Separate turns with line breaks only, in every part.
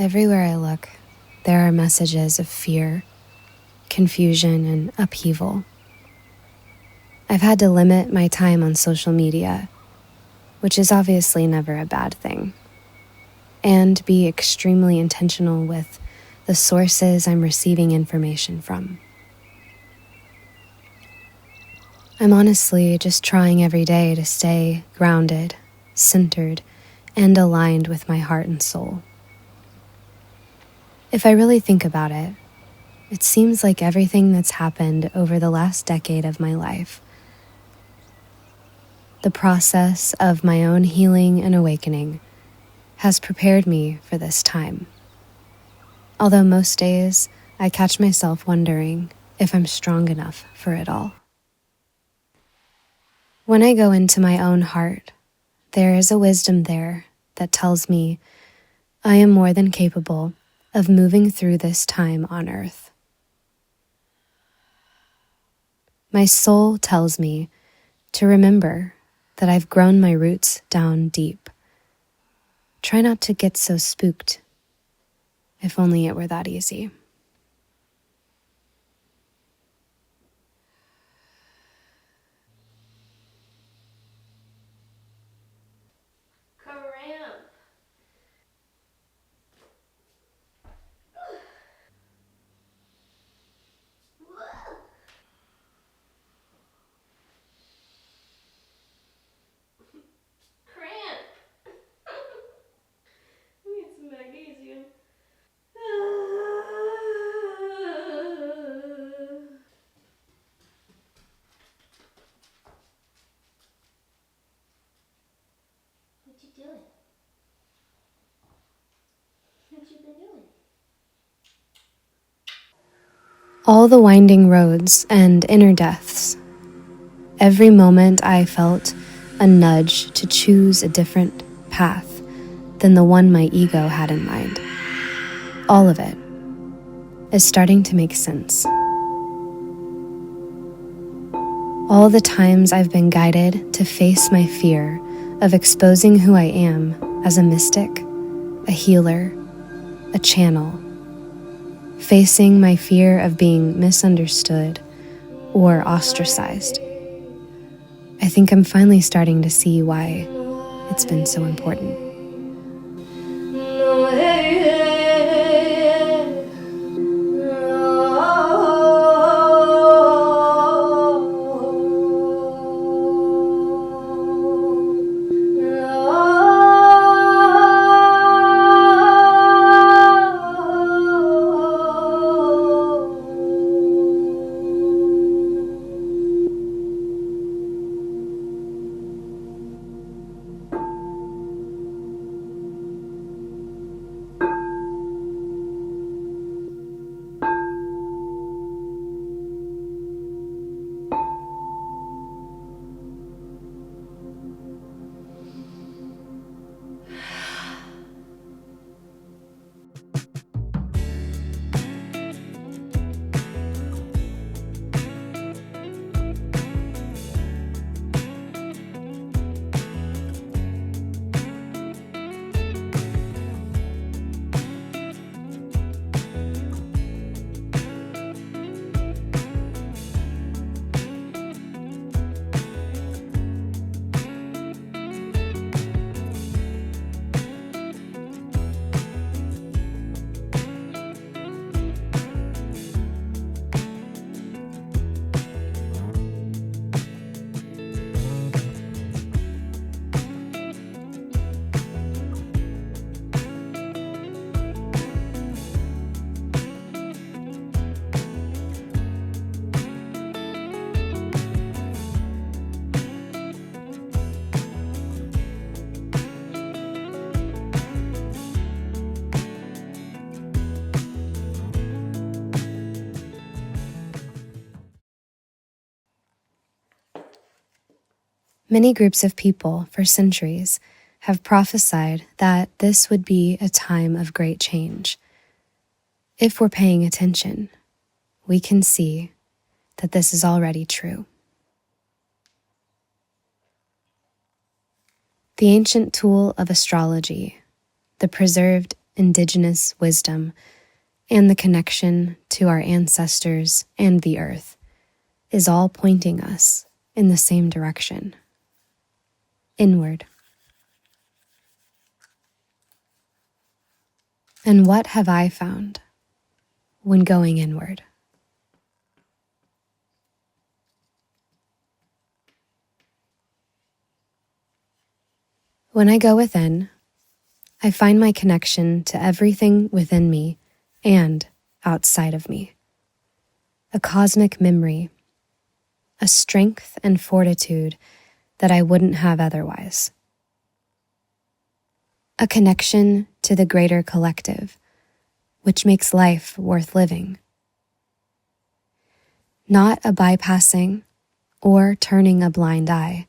Everywhere I look, there are messages of fear, confusion, and upheaval. I've had to limit my time on social media, which is obviously never a bad thing, and be extremely intentional with the sources I'm receiving information from. I'm honestly just trying every day to stay grounded, centered, and aligned with my heart and soul. If I really think about it, it seems like everything that's happened over the last decade of my life, the process of my own healing and awakening, has prepared me for this time. Although most days I catch myself wondering if I'm strong enough for it all. When I go into my own heart, there is a wisdom there that tells me I am more than capable of moving through this time on earth. My soul tells me to remember that I've grown my roots down deep. Try not to get so spooked. If only it were that easy.
Cramp. Cramp. We need some magnesium. What you doing? What you been doing?
All the winding roads and inner deaths. Every moment I felt a nudge to choose a different path than the one my ego had in mind. All of it is starting to make sense. All the times I've been guided to face my fear of exposing who I am as a mystic, a healer, a channel, facing my fear of being misunderstood or ostracized. I think I'm finally starting to see why it's been so important. Many groups of people for centuries have prophesied that this would be a time of great change. If we're paying attention, we can see that this is already true. The ancient tool of astrology, the preserved indigenous wisdom and the connection to our ancestors and the earth is all pointing us in the same direction, inward. And what have I found when going inward? When I go within, I find my connection to everything within me and outside of me, a cosmic memory, a strength and fortitude that I wouldn't have otherwise, a connection to the greater collective, which makes life worth living, not a bypassing or turning a blind eye,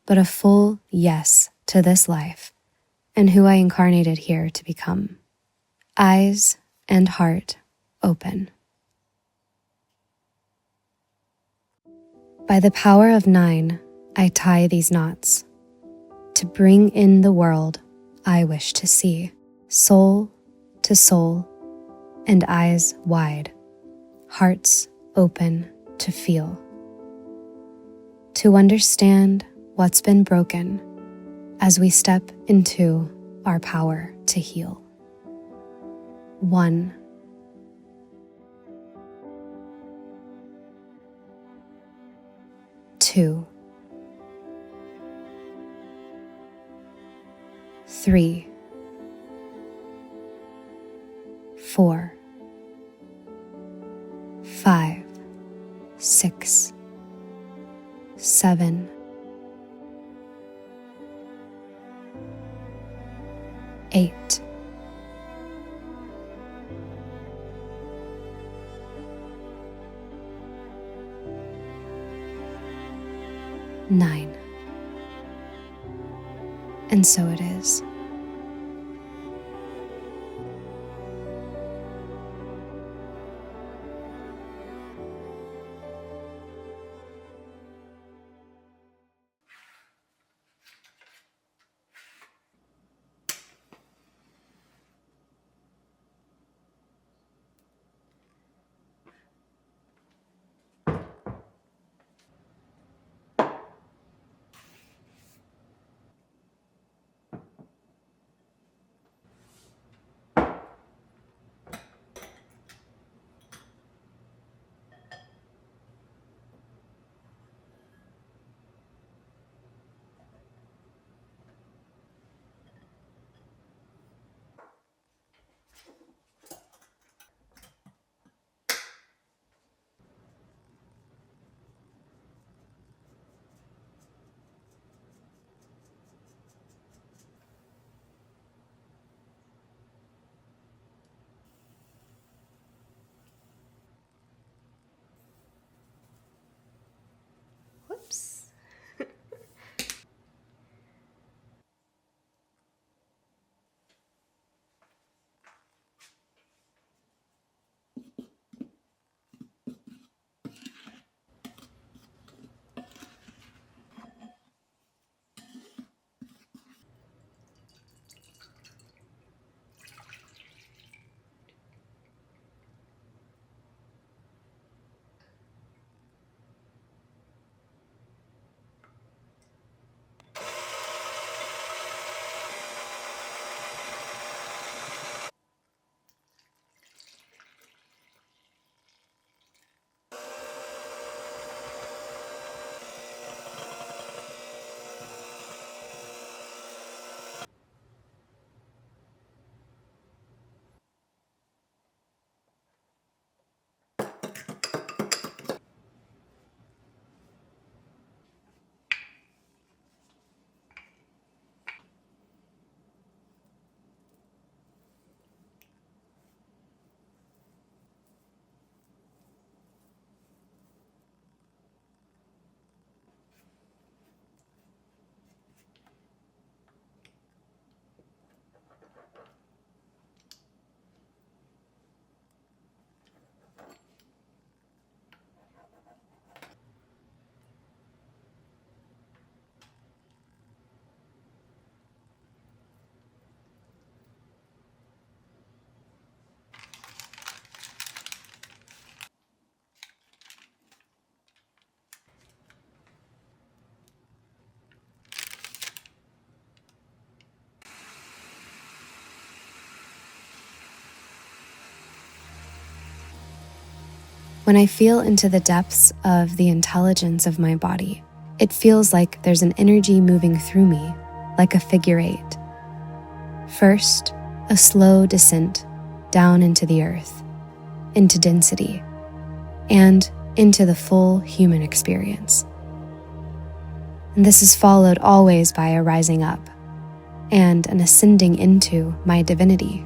but a full yes to this life and who I incarnated here to become. Eyes and heart open. By the power of 9, I tie these knots to bring in the world I wish to see, soul to soul, and eyes wide, hearts open to feel, to understand what's been broken as we step into our power to heal. 1. Two. 3. 4. 5. 6. 7. 8. 9. And so it is. When I feel into the depths of the intelligence of my body, it feels like there's an energy moving through me, like a figure eight. First, a slow descent down into the earth, into density, and into the full human experience. And this is followed always by a rising up and an ascending into my divinity,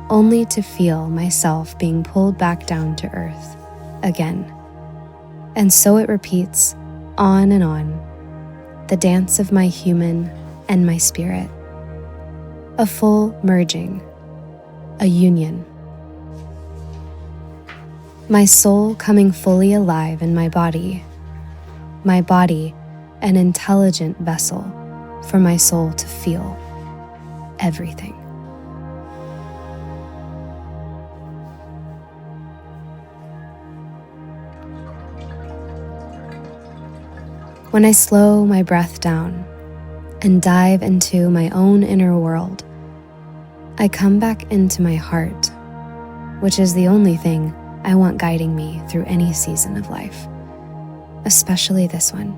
only to feel myself being pulled back down to earth again. And so it repeats on and on, the dance of my human and my spirit, a full merging, a union. My soul coming fully alive in my body an intelligent vessel for my soul to feel everything. When I slow my breath down and dive into my own inner world, I come back into my heart, which is the only thing I want guiding me through any season of life, especially this one.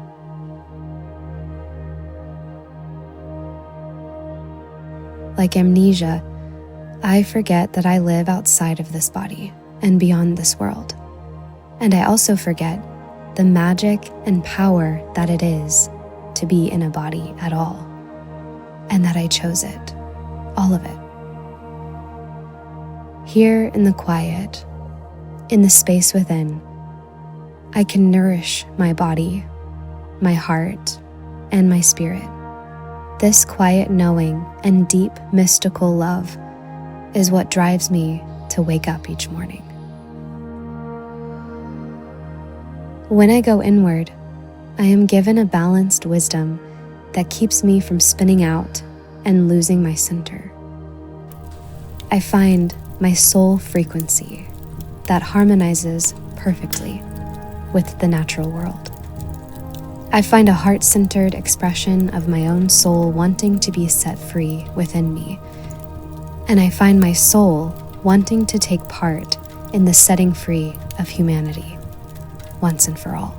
Like amnesia, I forget that I live outside of this body and beyond this world. And I also forget the magic and power that it is to be in a body at all, and that I chose it, all of it. Here in the quiet, in the space within, I can nourish my body, my heart, and my spirit. This quiet knowing and deep mystical love is what drives me to wake up each morning. When I go inward, I am given a balanced wisdom that keeps me from spinning out and losing my center. I find my soul frequency that harmonizes perfectly with the natural world. I find a heart-centered expression of my own soul wanting to be set free within me, and I find my soul wanting to take part in the setting free of humanity once and for all.